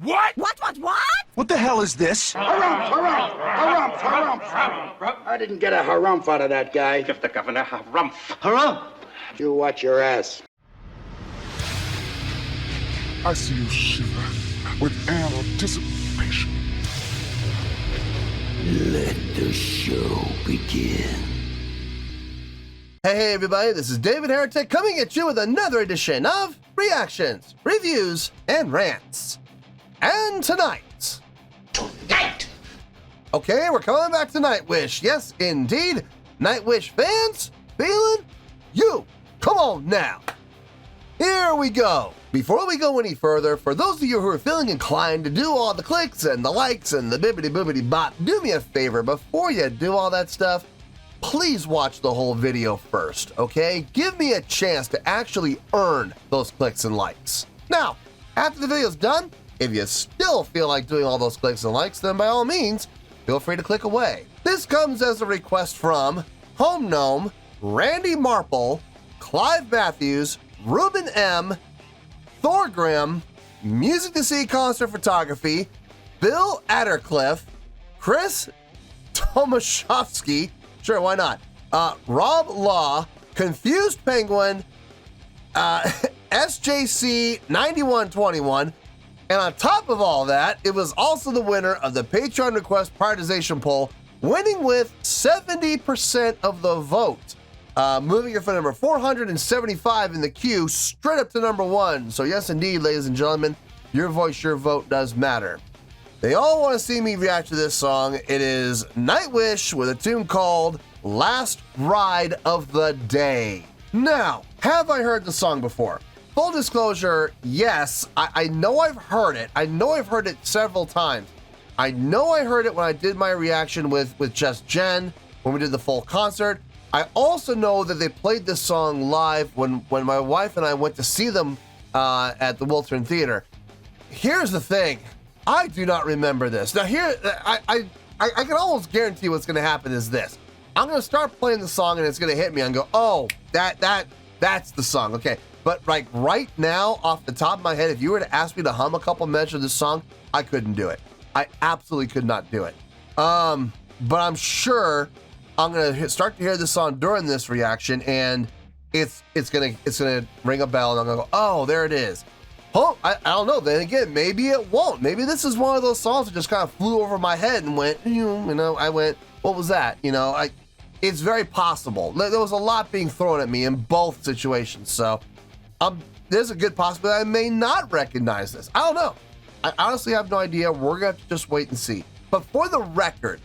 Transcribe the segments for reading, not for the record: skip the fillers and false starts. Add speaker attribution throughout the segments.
Speaker 1: What?
Speaker 2: What?
Speaker 3: What the hell is this?
Speaker 4: Harumph. I didn't get a harumph out of that guy.
Speaker 1: Give the governor harumph.
Speaker 3: Harumph!
Speaker 4: You watch your ass.
Speaker 5: I see you shiver with anticipation.
Speaker 6: Let the show begin.
Speaker 7: Hey everybody, this is David Heretic coming at you with another edition of Reactions, Reviews, and Rants. And tonight... Okay, we're coming back to Nightwish. Yes, indeed. Nightwish fans, feeling you. Come on now. Here we go. Before we go any further, for those of you who are feeling inclined to do all the clicks and the likes and the bibbity-boobity bop, do me a favor, before you do all that stuff, please watch the whole video first, okay? Give me a chance to actually earn those clicks and likes. Now, after the video's done, if you still feel like doing all those clicks and likes, then by all means, feel free to click away. This comes as a request from Home Gnome, Randy Marple, Clive Matthews, Ruben M., Thor Grimm, Music to See Concert Photography, Bill Addercliffe, Chris Tomaszewski, sure, why not, Rob Law, Confused Penguin, SJC 9121, and on top of all that, it was also the winner of the Patreon request prioritization poll, winning with 70% of the vote. Moving it from number 475 in the queue straight up to number 1. So yes, indeed, ladies and gentlemen, your voice, your vote does matter. They all want to see me react to this song. It is Nightwish with a tune called Last Ride of the Day. Now, have I heard the song before? Full disclosure, yes, I know I've heard it. I know I've heard it several times. I know I heard it when I did my reaction with Just Jen, when we did the full concert. I also know that they played this song live when my wife and I went to see them at the Wiltern Theater. Here's the thing. I do not remember this. Now here, I can almost guarantee what's going to happen is this. I'm going to start playing the song and it's going to hit me and go, oh, that's the song. Okay. But like right now, off the top of my head, if you were to ask me to hum a couple minutes of this song, I couldn't do it. I absolutely could not do it. But I'm sure I'm gonna start to hear this song during this reaction, and it's gonna ring a bell, and I'm gonna go, oh, there it is. Oh, I don't know. Then again, maybe it won't. Maybe this is one of those songs that just kind of flew over my head and went, I went, what was that? It's very possible. There was a lot being thrown at me in both situations, so there's a good possibility I may not recognize this. I don't know. I honestly have no idea. We're gonna have to just wait and see. But for the record,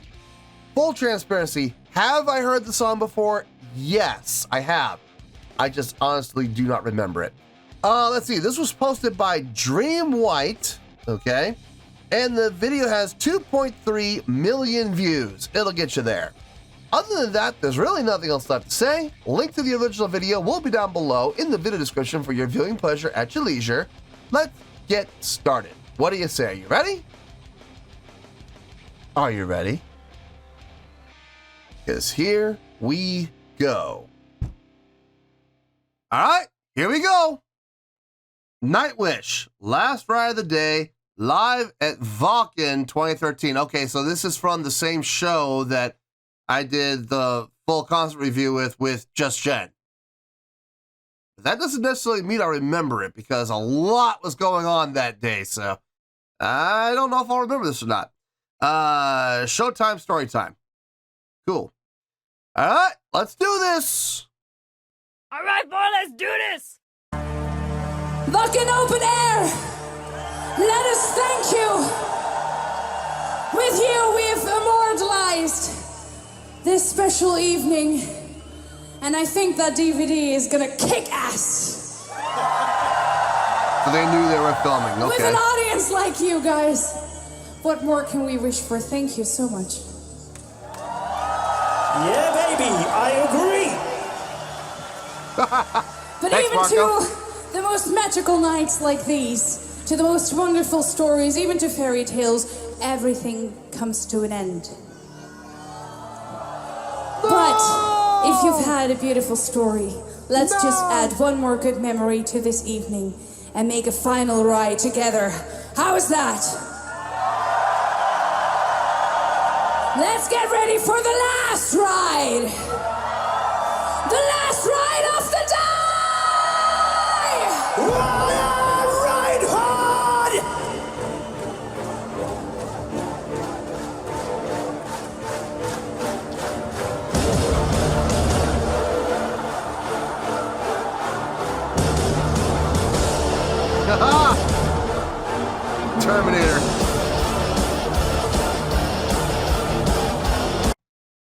Speaker 7: full transparency, have I heard the song before? Yes, I have. I just honestly do not remember it. Let's see. This was posted by Dream White, okay? And the video has 2.3 million views. It'll get you there. Other than that, there's really nothing else left to say. Link to the original video will be down below in the video description for your viewing pleasure at your leisure. Let's get started. What do you say? Are you ready? Are you ready? Because here we go. All right, here we go. Nightwish, Last Ride of the Day, live at Wacken 2013. Okay, so this is from the same show that I did the full concert review with Just Jen. That doesn't necessarily mean I remember it because a lot was going on that day, so I don't know if I'll remember this or not. Showtime, story time. Cool. All right, let's do this.
Speaker 2: All right, boy, let's do this.
Speaker 8: Wacken Open Air, let us thank you. With you, we've immortalized this special evening, and I think that DVD is gonna kick ass.
Speaker 7: So they knew they were filming, okay.
Speaker 8: With an audience like you guys, what more can we wish for? Thank you so much.
Speaker 9: Yeah, baby, I agree.
Speaker 8: But
Speaker 7: Thanks,
Speaker 8: even
Speaker 7: Marco.
Speaker 8: to the most magical nights like these, to the most wonderful stories, even to fairy tales, everything comes to an end. But if you've had a beautiful story, let's just add one more good memory to this evening and make a final ride together How is that? Let's get ready for the last ride. The last ride of the day! Ride hard!
Speaker 7: Terminator.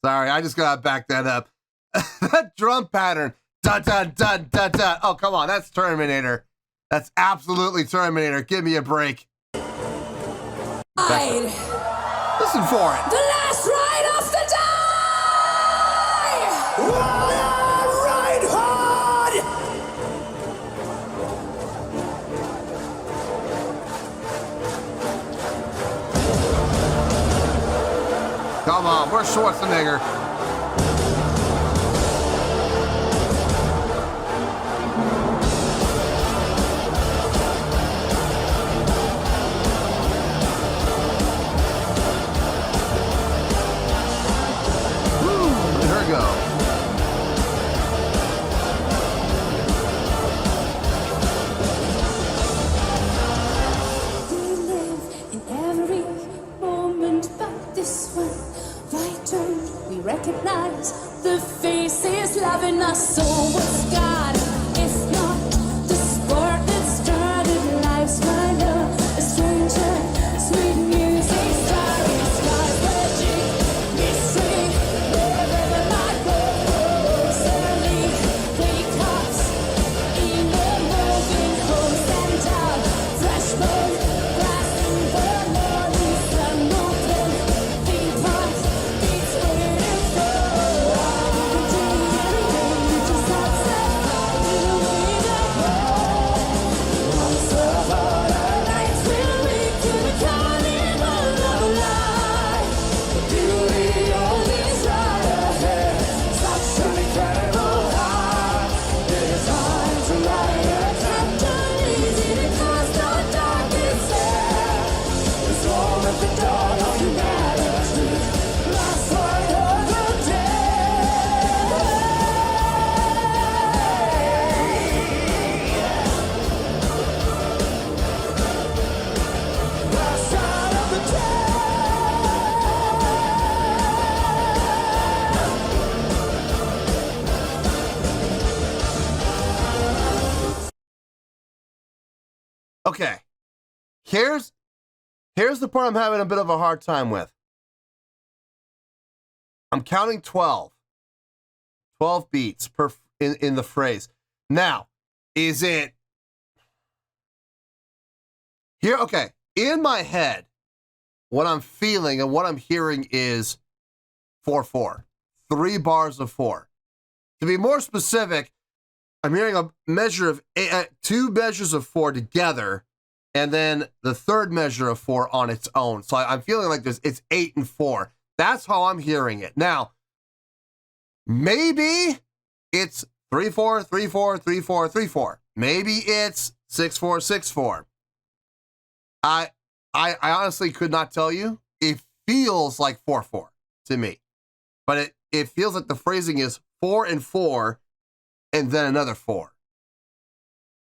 Speaker 7: Sorry, I just gotta back that up. That drum pattern. Dun, dun, dun, dun, dun. Oh, come on. That's Terminator. That's absolutely Terminator. Give me a break.
Speaker 8: Ride.
Speaker 7: Listen for it.
Speaker 8: The last ride of the day! Ride hard!
Speaker 7: Come on, where's Schwarzenegger? Here we go.
Speaker 8: We live in every moment but this one. Right turn, we recognize the faces loving us. So what's God if not the sport that started life's kind of a stranger? Sweet music, starry skies, magic, mystery. Wherever the light goes, early wake ups in the moving homes and down. Fresh bones, grass in the morning sun, open, think parts, beats waiting for. Every day, you just outside, finding a way to go. Once upon a night, we'll wake to the carnival of life. The beauty always right ahead, such an incredible high. It's hard to ride a captain, easy to cross the darkest air. It's all at the dawn of humanity, last ride of the day. Last ride of the day.
Speaker 7: Okay. Here's the part I'm having a bit of a hard time with. I'm counting 12. 12 beats per in the phrase. Now, is it here? Okay. In my head, what I'm feeling and what I'm hearing is 4/4. 3 bars of 4. To be more specific, I'm hearing a measure of 2 measures of 4 together, and then the third measure of 4 on its own. So I'm feeling like it's 8 and 4. That's how I'm hearing it. Now, maybe it's 3/4, 3/4, 3/4, 3/4. Maybe it's 6/4, 6/4. I honestly could not tell you. It feels like 4/4 to me, but it feels like the phrasing is 4 and 4, and then another 4.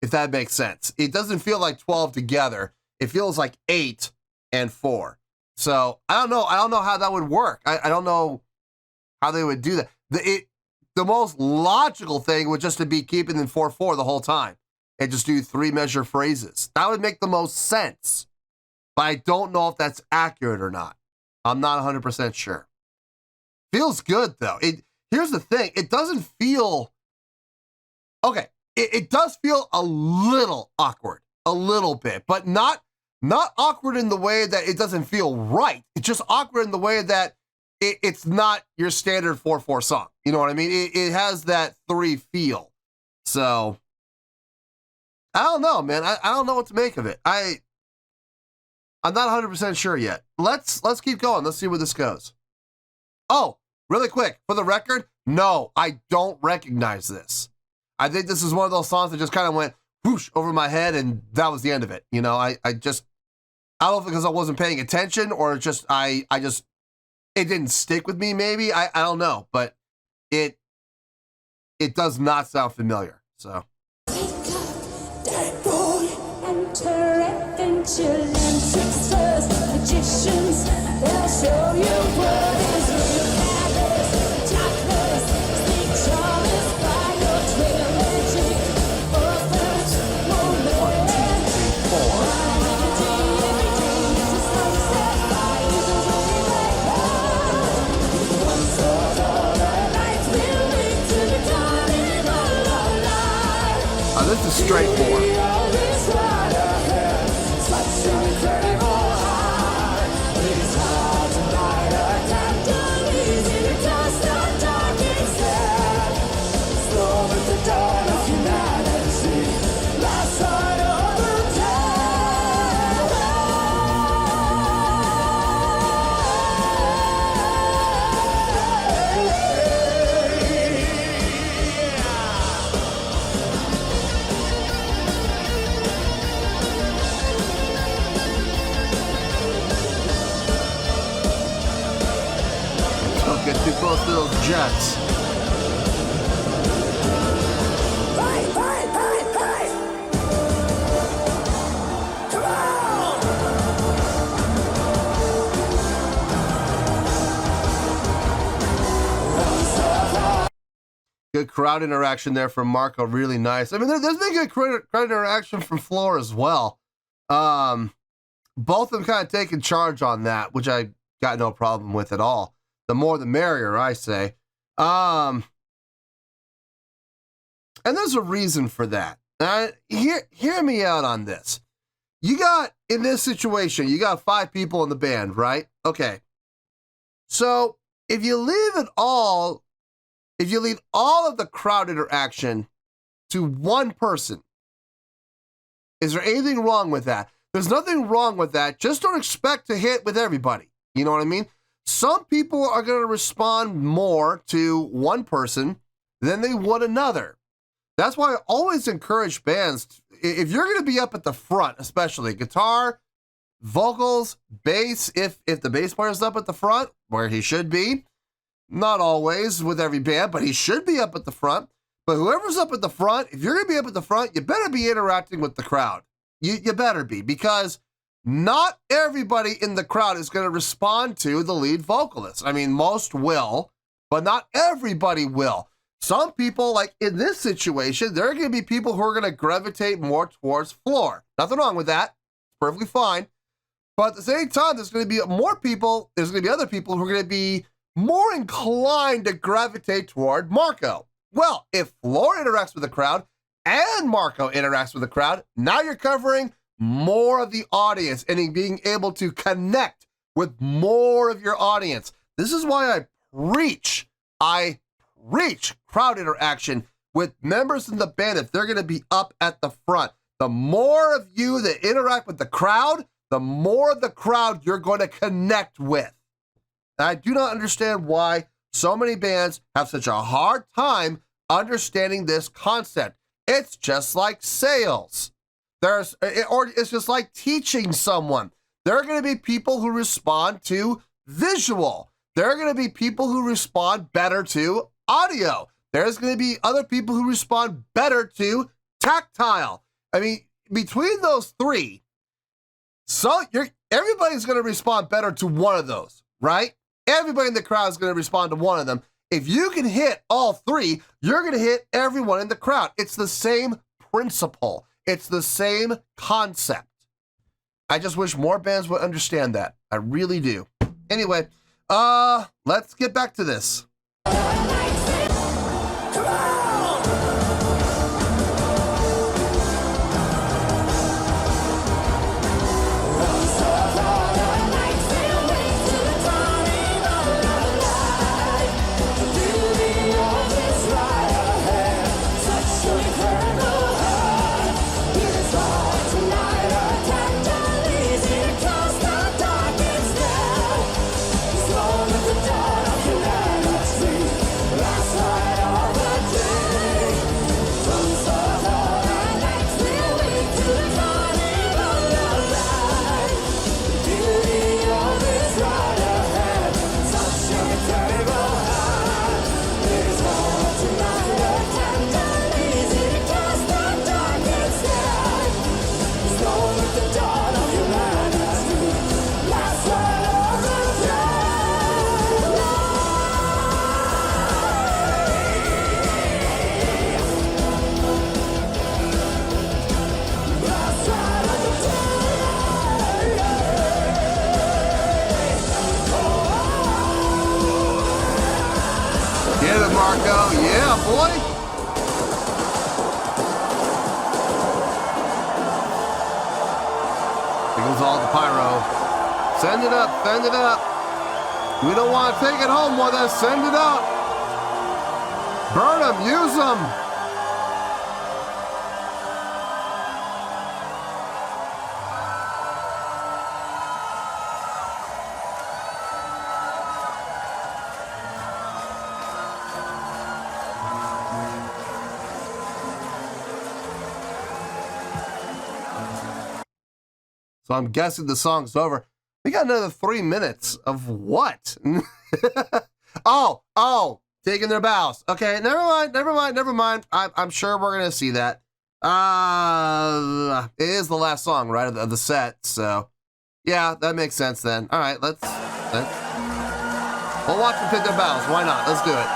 Speaker 7: If that makes sense. It doesn't feel like 12 together. It feels like 8 and 4. So I don't know. I don't know how that would work. I don't know how they would do that. The most logical thing would just to be keeping them 4/4 the whole time and just do 3 measure phrases. That would make the most sense. But I don't know if that's accurate or not. I'm not 100% sure. Feels good though. Here's the thing. It doesn't feel okay. It does feel a little awkward, a little bit, but not awkward in the way that it doesn't feel right. It's just awkward in the way that it's not your standard 4/4 song. You know what I mean? It has that 3 feel. So I don't know, man. I don't know what to make of it. I'm not 100% sure yet. Let's keep going. Let's see where this goes. Oh, really quick, for the record, no, I don't recognize this. I think this is one of those songs that just kind of went whoosh over my head, and that was the end of it. You know, I just I don't know because I wasn't paying attention or just it didn't stick with me. Maybe I don't know, but it does not sound familiar. So.
Speaker 8: Dead boy, enter adventure tricksters, magicians. They'll show you what is real. Madness, darkness, sneak charmers by your trail magic. Orphans,
Speaker 7: this is straightforward. Get too close to those jets.
Speaker 8: Hey! Come on!
Speaker 7: Good crowd interaction there from Marco. Really nice. I mean, there's been good crowd interaction from Floor as well. Both of them kind of taking charge on that, which I got no problem with at all. The more the merrier, I say. And there's a reason for that. Hear me out on this. You got, in this situation, you got 5 people in the band, right? Okay. So if you leave all of the crowd interaction to one person, is there anything wrong with that? There's nothing wrong with that. Just don't expect to hit with everybody. You know what I mean? Some people are going to respond more to one person than they would another. That's why I always encourage bands, if you're going to be up at the front, especially guitar, vocals, bass, if the bass player is up at the front, where he should be, not always with every band, but he should be up at the front. But whoever's up at the front, if you're going to be up at the front, you better be interacting with the crowd. You better be, because not everybody in the crowd is going to respond to the lead vocalist. I mean, most will, but not everybody will. Some people, like in this situation, there are going to be people who are going to gravitate more towards Floor. Nothing wrong with that. It's perfectly fine. But at the same time, there's going to be more people, there's going to be other people who are going to be more inclined to gravitate toward Marco. Well, if Floor interacts with the crowd and Marco interacts with the crowd, now you're covering more of the audience and being able to connect with more of your audience. This is why I preach crowd interaction with members in the band if they're going to be up at the front. The more of you that interact with the crowd, the more of the crowd you're going to connect with. And I do not understand why so many bands have such a hard time understanding this concept. It's just like sales. Or it's just like teaching someone. There are going to be people who respond to visual. There are going to be people who respond better to audio. There's going to be other people who respond better to tactile. I mean, between those three, everybody's going to respond better to one of those, right? Everybody in the crowd is going to respond to one of them. If you can hit all three, you're going to hit everyone in the crowd. It's the same principle. It's the same concept. I just wish more bands would understand that. I really do. Anyway, let's get back to this. boy. Here goes all the pyro. Send it up, send it up. We don't want to take it home with us. Send it up. Burn them, use them. So I'm guessing the song's over. We got another 3 minutes of what? oh, taking their bows. Okay, never mind. I'm sure we're gonna see that. It is the last song, right, of the set. So, yeah, that makes sense then. All right, let's we'll watch them take their bows. Why not? Let's do it.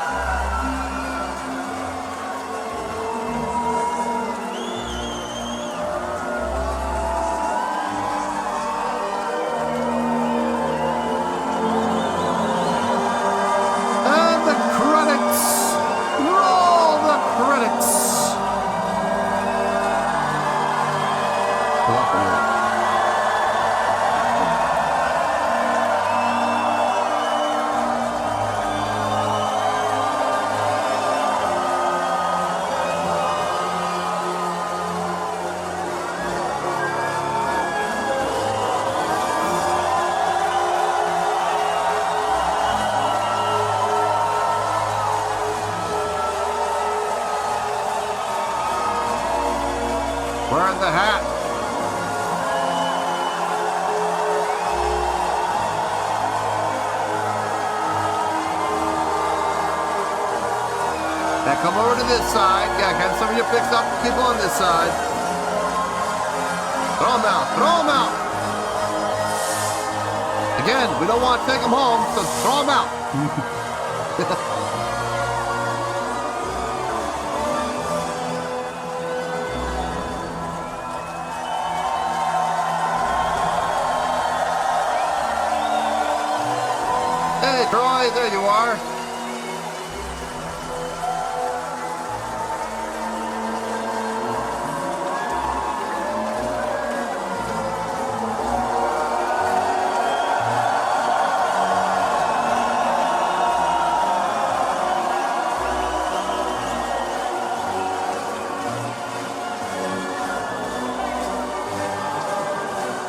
Speaker 7: Wearing the hat. Now come over to this side. Yeah, get some of your picks up. Keep on this side. Throw them out. Throw them out. Again, we don't want to take them home, so throw them out. Hey, Troy, there you are.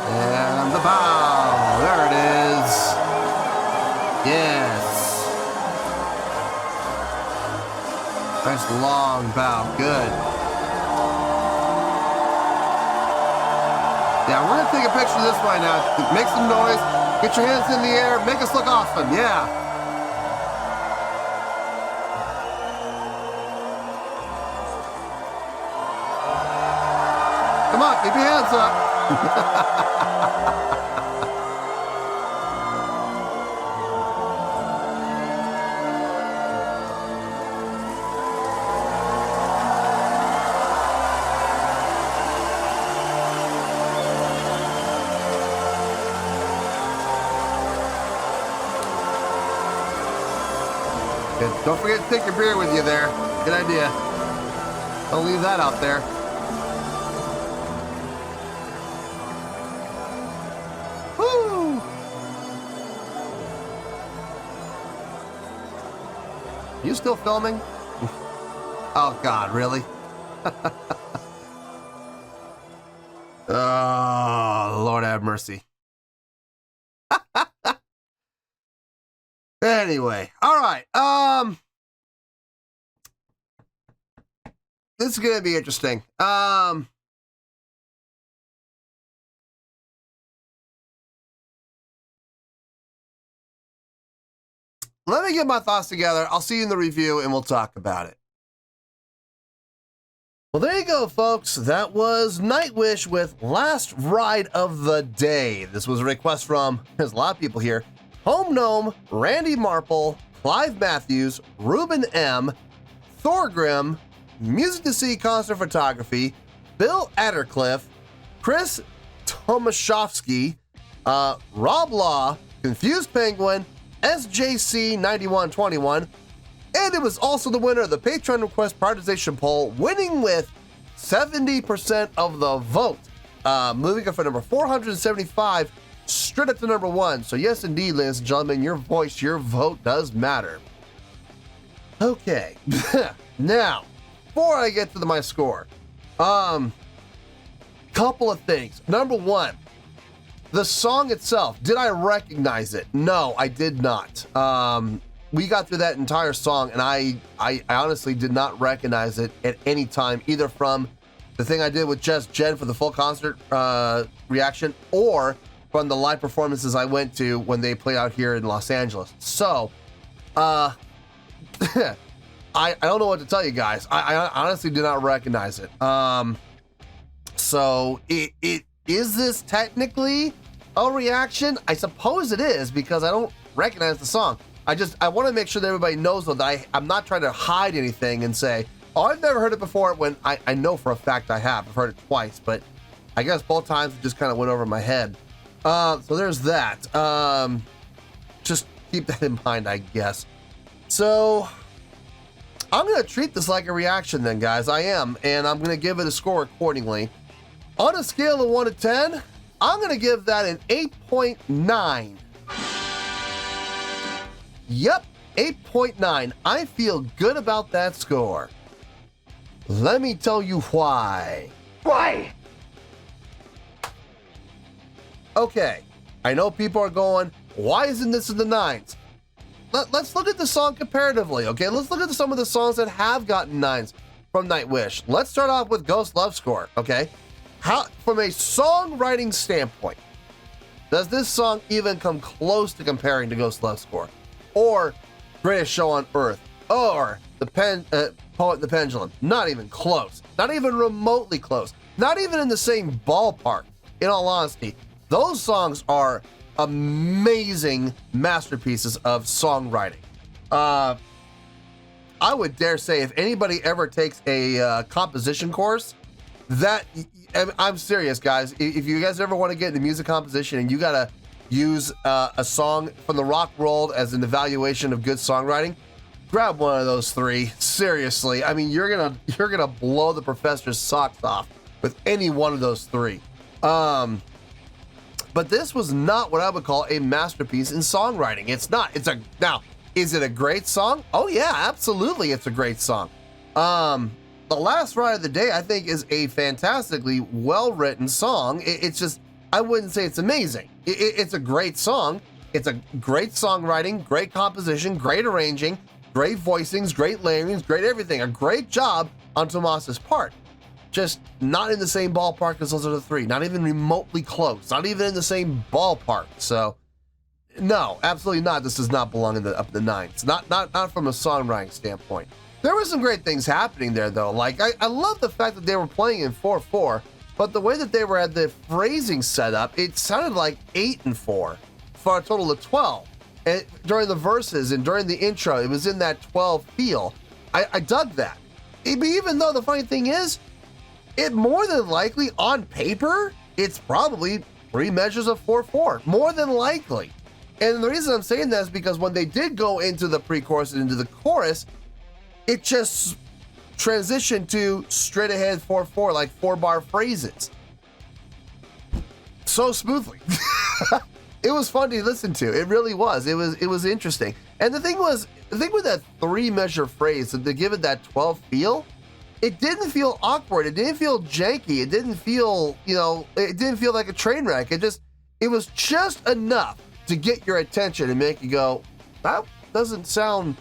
Speaker 7: And the bow. There it is. Yes. Nice long bow. Good. Yeah, we're going to take a picture this way now. Make some noise. Get your hands in the air. Make us look awesome. Yeah. Come on. Keep your hands up. Don't forget to take your beer with you there. Good idea. Don't leave that out there. Woo! You still filming? Oh, God, really? Oh, Lord have mercy. Anyway, all right. This is gonna be interesting. Let me get my thoughts together. I'll see you in the review and we'll talk about it. Well, there you go, folks. That was Nightwish with Last Ride of the Day. This was a request from, there's a lot of people here, Home Gnome, Randy Marple, Clive Matthews, Ruben M, Thorgrim, Music to See Concert Photography, Bill Addercliffe, Chris Tomaszowski, Rob Law, Confused Penguin, SJC9121, And it was also the winner of the Patreon request prioritization poll, winning with 70% of the vote, moving it from number 475 straight up to number 1. So yes, indeed, ladies and gentlemen, your voice, your vote does matter. Okay, now, before I get to my score, couple of things. Number 1, the song itself, did I recognize it? No, I did not. We got through that entire song, and I honestly did not recognize it at any time, either from the thing I did with Just Jen for the full concert reaction, or from the live performances I went to when they played out here in Los Angeles. So, I don't know what to tell you guys. I honestly did not recognize it. So is this technically a reaction? I suppose it is, because I don't recognize the song. I want to make sure that everybody knows, though, that I'm not trying to hide anything and say, oh, I've never heard it before, when I know for a fact I have. I've heard it twice, but I guess both times it just kind of went over my head. So there's that. Just keep that in mind, I guess. So I'm going to treat this like a reaction then, guys. I am, and I'm going to give it a score accordingly. On a scale of 1 to 10, I'm going to give that an 8.9. Yep, 8.9. I feel good about that score. Let me tell you why.
Speaker 4: Why?
Speaker 7: Okay, I know people are going, why isn't this in the 9s? Let's look at the song comparatively, okay? Let's look at some of the songs that have gotten 9s from Nightwish. Let's start off with Ghost Love Score, okay? From a songwriting standpoint, does this song even come close to comparing to Ghost Love Score? Or Greatest Show on Earth? Or the Poet and the Pendulum? Not even close. Not even remotely close. Not even in the same ballpark, in all honesty. Those songs are amazing masterpieces of songwriting. I would dare say, if anybody ever takes a composition course, I'm serious, guys. If you guys ever want to get into music composition and you gotta use a song from the rock world as an evaluation of good songwriting, grab one of those 3. Seriously, I mean, you're gonna blow the professor's socks off with any one of those 3. But this was not what I would call a masterpiece in songwriting. It's not. Now, is it a great song? Oh yeah, absolutely, it's a great song. The Last Ride of the Day, I think, is a fantastically well-written song. It's just, I wouldn't say it's amazing. It's a great song. It's a great songwriting, great composition, great arranging, great voicings, great layerings, great everything. A great job on Tomas's part. Just not in the same ballpark as those other 3. Not even remotely close. Not even in the same ballpark. So, no, absolutely not. This does not belong in up the 9s. Not from a songwriting standpoint. There were some great things happening there, though. Like, I love the fact that they were playing in 4/4, but the way that they were at the phrasing setup, it sounded like 8 and 4 for a total of 12. And during the verses and during the intro, it was in that 12 feel. I dug that. Even though the funny thing is, it more than likely, on paper, it's probably 3 measures of 4/4, more than likely. And the reason I'm saying that is because when they did go into the pre-chorus and into the chorus, it just transitioned to straight ahead 4/4, like 4-bar phrases. So smoothly. It was fun to listen to. It really was. It was interesting. And the thing with that 3-measure phrase, to give it that 12 feel, it didn't feel awkward. It didn't feel janky. It didn't feel, it didn't feel like a train wreck. It was just enough to get your attention and make you go, that doesn't sound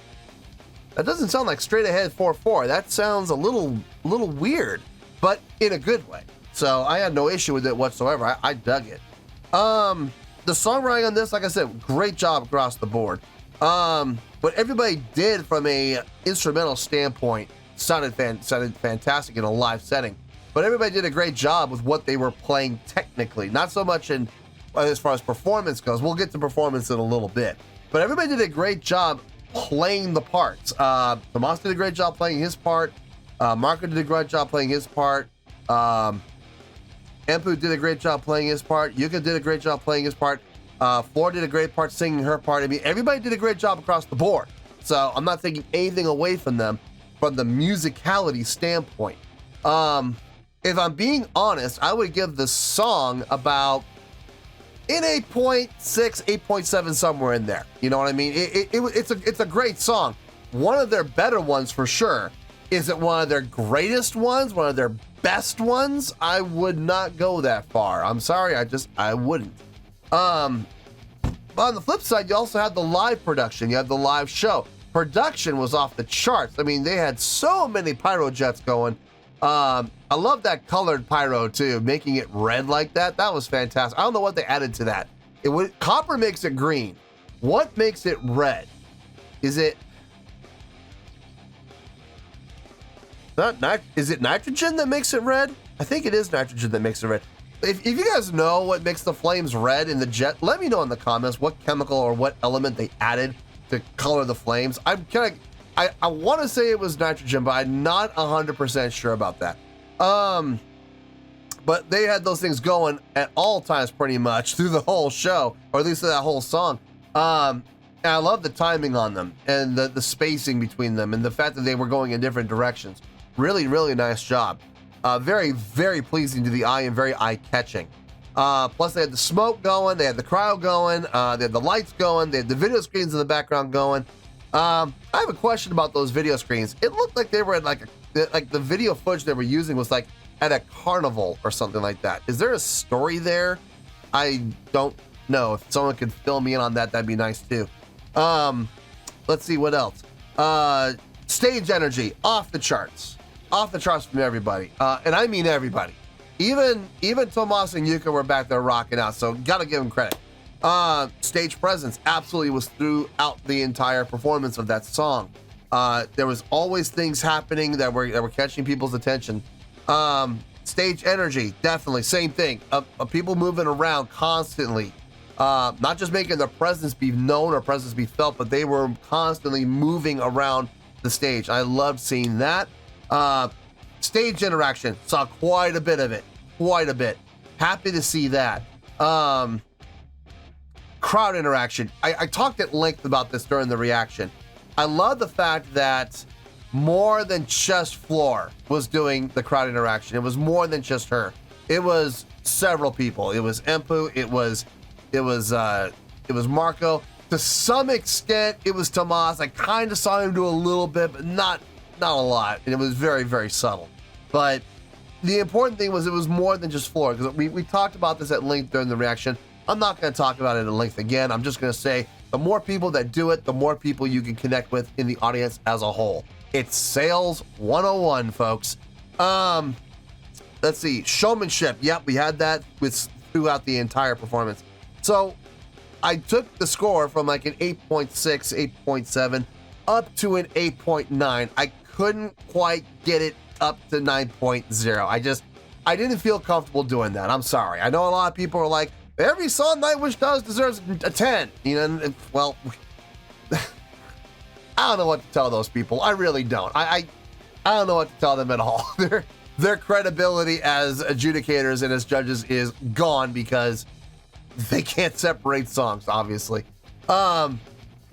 Speaker 7: like straight ahead 4/4. That sounds a little weird, but in a good way. So I had no issue with it whatsoever. I dug it. The songwriting on this, like I said, great job across the board. What everybody did from a instrumental standpoint sounded fantastic in a live setting. But everybody did a great job with what they were playing technically. Not so much as far as performance goes. We'll get to performance in a little bit. But everybody did a great job playing the parts. Tomas did a great job playing his part. Marco did a great job playing his part. Empu did a great job playing his part. Yuka did a great job playing his part. Floor did a great part singing her part. I mean, everybody did a great job across the board. So I'm not taking anything away from them from the musicality standpoint. If I'm being honest, I would give the song about in 8.6, 8.7, somewhere in there. You know what I mean? It's a great song. One of their better ones for sure. Is it one of their greatest ones? One of their best ones? I would not go that far. I'm sorry, I wouldn't. But on the flip side, you also had the live production. You had the live show. Production was off the charts. I mean, they had so many pyro jets going. I love that colored pyro too, making it red like that. That was fantastic. I don't know what they added to that. Copper makes it green. What makes it red? Is it nitrogen that makes it red? I think it is nitrogen that makes it red. If you guys know what makes the flames red in the jet, let me know in the comments what chemical or what element they added to color the flames. I want to say it was nitrogen, but I'm not 100% sure about that. But they had those things going at all times pretty much through the whole show, or at least through that whole song. And I love the timing on them and the spacing between them and the fact that they were going in different directions. Really, really nice job. Very, very pleasing to the eye and very eye-catching. Plus, they had the smoke going, they had the crowd going, they had the lights going, they had the video screens in the background going. I have a question about those video screens. It looked like they were at like the video footage they were using was like at a carnival or something like that. Is there a story there? I don't know. If someone could fill me in on that, that'd be nice too. Let's see what else. Stage energy off the charts. Off the charts from everybody, and I mean everybody. Even Tomas and Yuka were back there rocking out, so gotta give them credit. Stage presence absolutely was throughout the entire performance of that song. There was always things happening that were catching people's attention. Stage energy, definitely same thing. People moving around constantly, not just making their presence be known or presence be felt, but they were constantly moving around the stage. I loved seeing that. Stage interaction, saw quite a bit of it. Quite a bit. Happy to see that. Crowd interaction. I talked at length about this during the reaction. I love the fact that more than just Floor was doing the crowd interaction. It was more than just her. It was several people. It was Empu. It was Marco. To some extent, it was Tomas. I kind of saw him do a little bit, but not a lot, and it was very, very subtle. But the important thing was it was more than just Floor, because we talked about this at length during the reaction. I'm not going to talk about it at length again. I'm just going to say the more people that do it, the more people you can connect with in the audience as a whole. It's sales 101, folks. Let's see, showmanship. Yep, we had that throughout the entire performance. So I took the score from like an 8.6, 8.7 up to an 8.9. I couldn't quite get it up to 9.0. I didn't feel comfortable doing that. I'm sorry. I know a lot of people are like, every song Nightwish does deserves a 10. You know, and, well, I don't know what to tell those people. I really don't. I don't know what to tell them at all. Their credibility as adjudicators and as judges is gone because they can't separate songs, obviously.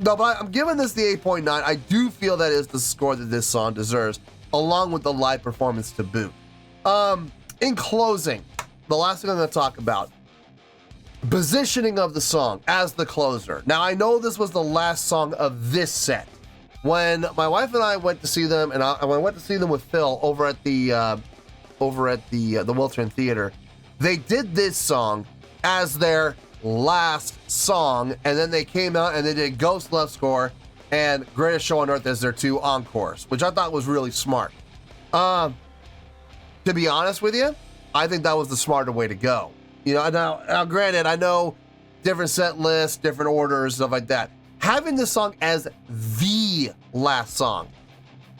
Speaker 7: No, but I'm giving this the 8.9. I do feel that is the score that this song deserves, along with the live performance to boot. In closing, the last thing I'm going to talk about, positioning of the song as the closer. Now, I know this was the last song of this set. When my wife and I went to see them, and I went to see them with Phil over at the Wiltern Theater, they did this song as their last song, and then they came out and they did Ghost Love Score and Greatest Show on Earth as their two encores, which I thought was really smart. To be honest with you, I think that was the smarter way to go. You know, now granted, I know different set lists, different orders, stuff like that. Having this song as the last song,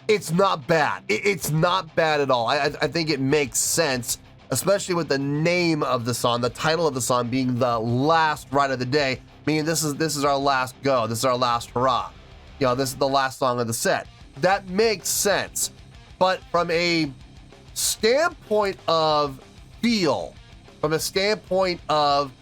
Speaker 7: it's not bad. It's not bad at all. I think it makes sense, especially with the name of the song, the title of the song being the last ride of the day, meaning this is our last go, this is our last hurrah. You know, this is the last song of the set. That makes sense. But from a standpoint of feel, from a standpoint of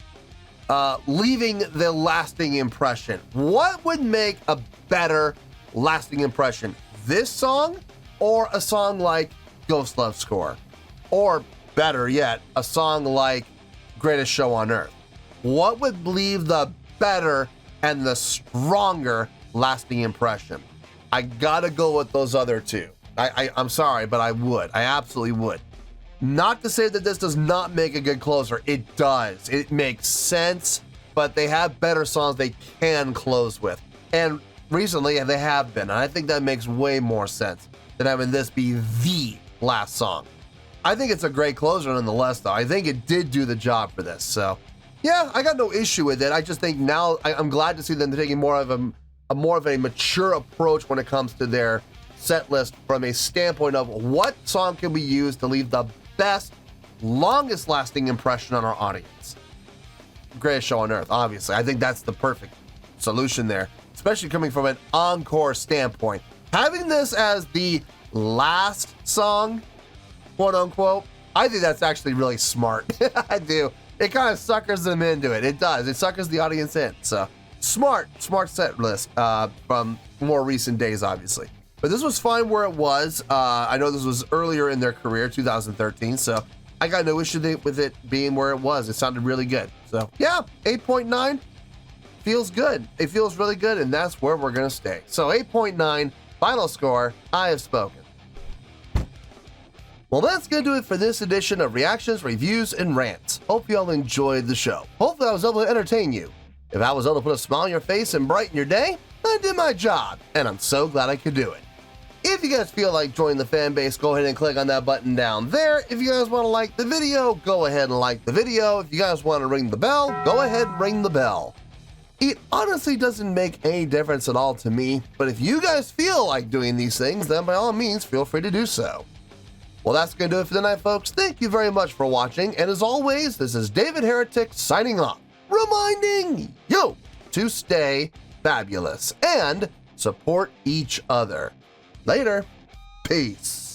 Speaker 7: leaving the lasting impression, what would make a better lasting impression? This song or a song like Ghost Love Score? Or better yet, a song like Greatest Show on Earth? What would leave the better and the stronger lasting impression? I gotta go with those other two. I'm sorry, but I would. I absolutely would. Not to say that this does not make a good closer. It does. It makes sense, but they have better songs they can close with. And recently they have been. And I think that makes way more sense than having this be the last song. I think it's a great closer nonetheless, though. I think it did do the job for this. So, yeah, I got no issue with it. I just think now I'm glad to see them taking more of a mature approach when it comes to their set list from a standpoint of what song can we use to leave the best, longest lasting impression on our audience. Greatest Show on Earth, obviously. I think that's the perfect solution there, especially coming from an encore standpoint. Having this as the last song, quote unquote, I think that's actually really smart. I do. It kind of suckers them into it. It does. It suckers the audience in. So smart set list from more recent days, obviously. But this was fine where it was. I know this was earlier in their career, 2013, so I got no issue with it being where it was. It sounded really good. So yeah, 8.9 feels good. It feels really good, and that's where we're going to stay. So 8.9, final score, I have spoken. Well, that's going to do it for this edition of Reactions, Reviews, and Rants. Hope you all enjoyed the show. Hopefully I was able to entertain you. If I was able to put a smile on your face and brighten your day, I did my job, and I'm so glad I could do it. If you guys feel like joining the fan base, go ahead and click on that button down there. If you guys want to like the video, go ahead and like the video. If you guys want to ring the bell, go ahead and ring the bell. It honestly doesn't make any difference at all to me, but if you guys feel like doing these things, then by all means, feel free to do so. Well, that's going to do it for tonight, folks. Thank you very much for watching, and as always, this is David Heretic signing off, reminding you to stay fabulous and support each other. Later. Peace.